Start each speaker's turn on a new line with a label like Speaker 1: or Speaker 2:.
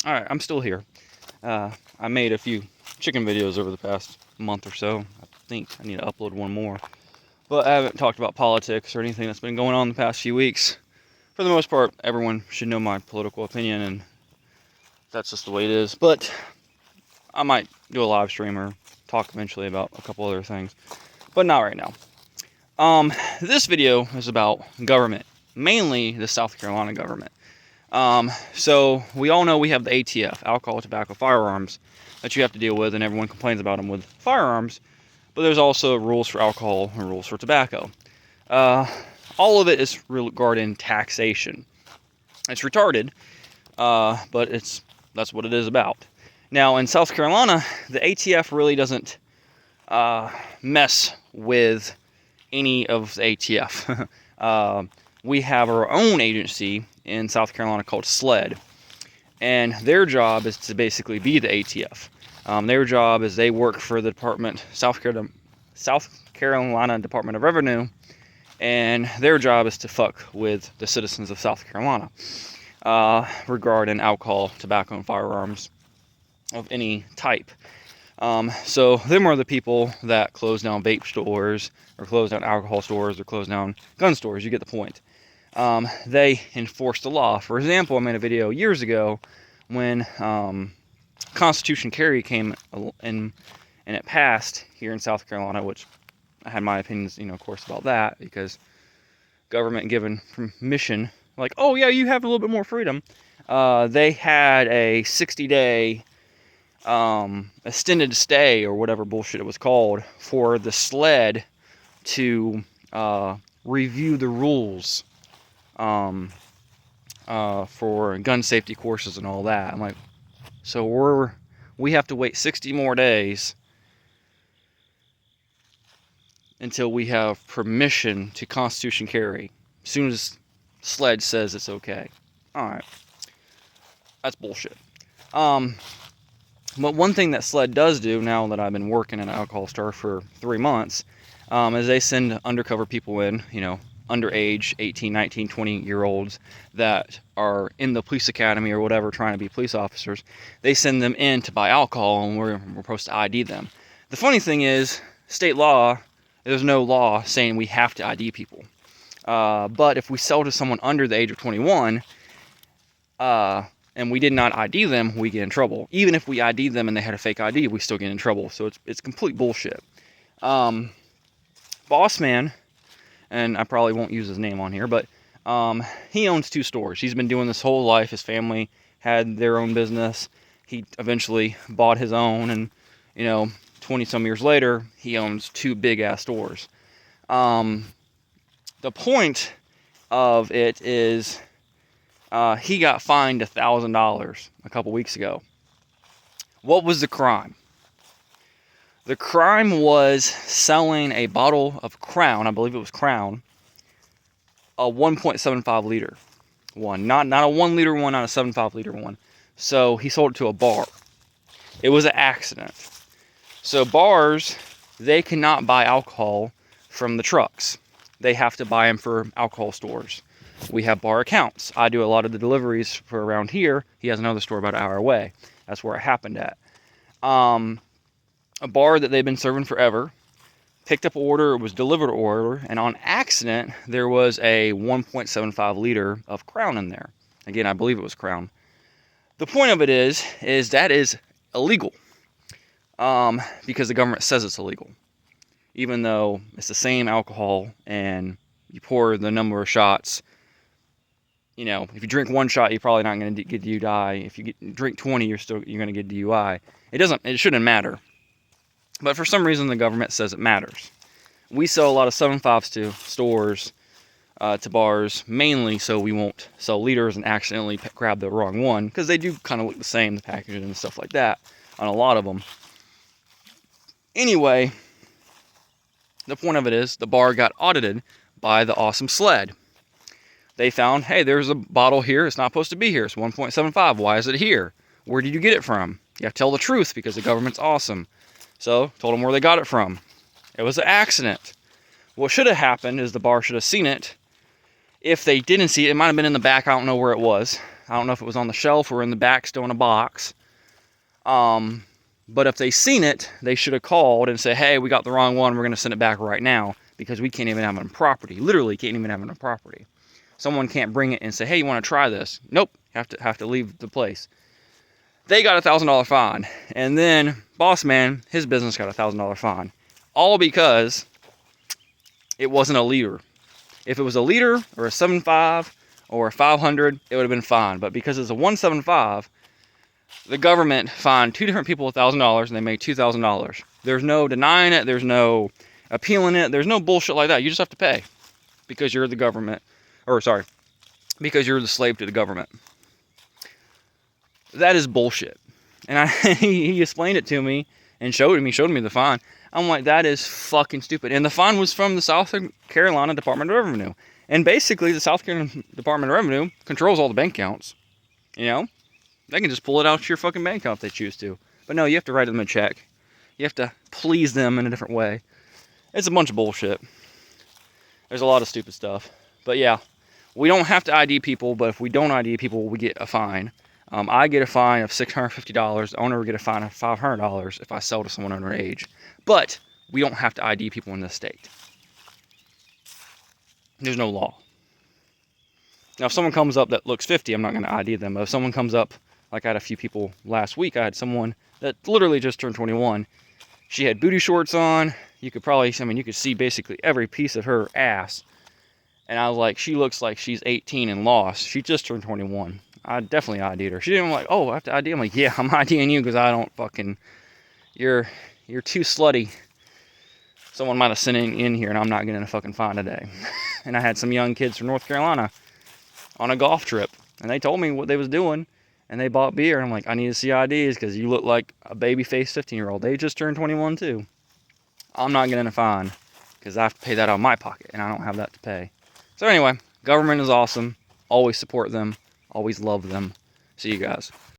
Speaker 1: Alright, I'm still here. I made a few chicken videos over the past month or so. I think I need to upload one more. But I haven't talked about politics or anything that's been going on the past few weeks. For the most part, everyone should know my political opinion, and that's just the way it is. But I might do a live stream or talk eventually about a couple other things. But not right now. This video is about government, mainly the South Carolina government. So we all know we have the ATF, alcohol, tobacco, firearms, that you have to deal with, and everyone complains about them with firearms. But there's also rules for alcohol and rules for tobacco. All of it is regarding taxation. It's retarded, but that's what it is about. Now in South Carolina, the ATF really doesn't mess with any of the ATF. We have our own agency in South Carolina called SLED, and their job is to basically be the ATF. Their job is they work for the South Carolina Department of Revenue, and their job is to fuck with the citizens of South Carolina regarding alcohol, tobacco, and firearms of any type. So them are the people that close down vape stores, or close down alcohol stores, or close down gun stores. You get the point. They enforce the law. For example, I made a video years ago when Constitution Carry came in and it passed here in South Carolina, which I had my opinions, of course, about that, because government given permission, like, oh yeah, you have a little bit more freedom. They had a 60-day extended stay, or whatever bullshit it was called, for the SLED to review the rules for gun safety courses and all that. I'm like, so we have to wait 60 more days until we have permission to Constitution Carry, as soon as SLED says it's okay. Alright, that's bullshit. But one thing that SLED does do, now that I've been working at an alcohol store for 3 months, is they send undercover people in, underage 18, 19, 20-year-olds that are in the police academy or whatever, trying to be police officers. They send them in to buy alcohol, and we're supposed to ID them. The funny thing is, state law, there's no law saying we have to ID people. But if we sell to someone under the age of 21, and we did not ID them, we get in trouble. Even if we ID them and they had a fake ID, we still get in trouble. So it's complete bullshit. Boss Man, and I probably won't use his name on here, but he owns 2 stores. He's been doing this whole life. His family had their own business. He eventually bought his own, and 20 some years later, he owns 2 big ass stores. The point of it is, he got fined $1,000 a couple weeks ago. What was the crime? The crime was selling a bottle of Crown, I believe it was Crown, a 1.75 liter one. Not a 1 liter one, not a 7.5 liter one. So he sold it to a bar. It was an accident. So bars, they cannot buy alcohol from the trucks. They have to buy them for alcohol stores. We have bar accounts. I do a lot of the deliveries for around here. He has another store about an hour away. That's where it happened at. A bar that they've been serving forever picked up an order, it was delivered order, and on accident, there was a 1.75 liter of Crown in there. Again, I believe it was Crown. The point of it is that is illegal, because the government says it's illegal, even though it's the same alcohol, and you pour the number of shots. If you drink 1 shot, you're probably not going to get DUI. If you drink 20, you're going to get DUI. It shouldn't matter. But for some reason, the government says it matters. We sell a lot of 7.5s to stores, to bars, mainly so we won't sell liters and accidentally grab the wrong one, because they do kind of look the same, the packaging and stuff like that, on a lot of them. Anyway, the point of it is, the bar got audited by the awesome SLED. They found, hey, there's a bottle here. It's not supposed to be here. It's 1.75. Why is it here? Where did you get it from? You have to tell the truth, because the government's awesome. So, told them where they got it from. It was an accident. What should have happened is the bar should have seen it. If they didn't see it, it might have been in the back. I don't know where it was. I don't know if it was on the shelf or in the back still in a box. But if they seen it, they should have called and said, hey, we got the wrong one. We're going to send it back right now because we can't even have it on property. Literally can't even have it on property. Someone can't bring it and say, hey, you want to try this? Nope, have to leave the place. They got a $1,000 fine. And then Boss Man, his business got a $1,000 fine. All because it wasn't a liter. If it was a liter or a 7.5 or a 500, it would have been fine. But because it's a 175, the government fined 2 different people $1,000 and they made $2,000. There's no denying it. There's no appealing it. There's no bullshit like that. You just have to pay because you're the government. Because you're the slave to the government. That is bullshit. And he explained it to me and showed me the fine. I'm like, that is fucking stupid. And the fine was from the South Carolina Department of Revenue. And basically, the South Carolina Department of Revenue controls all the bank accounts. You know? They can just pull it out of your fucking bank account if they choose to. But no, you have to write them a check. You have to please them in a different way. It's a bunch of bullshit. There's a lot of stupid stuff. But yeah, we don't have to ID people, but if we don't ID people, we get a fine. I get a fine of $650. The owner will get a fine of $500 if I sell to someone underage. But we don't have to ID people in this state. There's no law. Now, if someone comes up that looks 50, I'm not going to ID them. But if someone comes up, like I had a few people last week, I had someone that literally just turned 21. She had booty shorts on. You could see basically every piece of her ass. And I was like, she looks like she's 18 and lost. She just turned 21. I definitely ID'd her. She didn't like, oh, I have to ID. I'm like, yeah, I'm IDing you because I don't fucking, you're too slutty. Someone might have sent it in here and I'm not getting a fucking fine today. And I had some young kids from North Carolina on a golf trip. And they told me what they was doing. And they bought beer. And I'm like, I need to see IDs because you look like a baby-faced 15-year-old. They just turned 21 too. I'm not getting a fine because I have to pay that out of my pocket. And I don't have that to pay. So anyway, government is awesome. Always support them. Always love them. See you guys.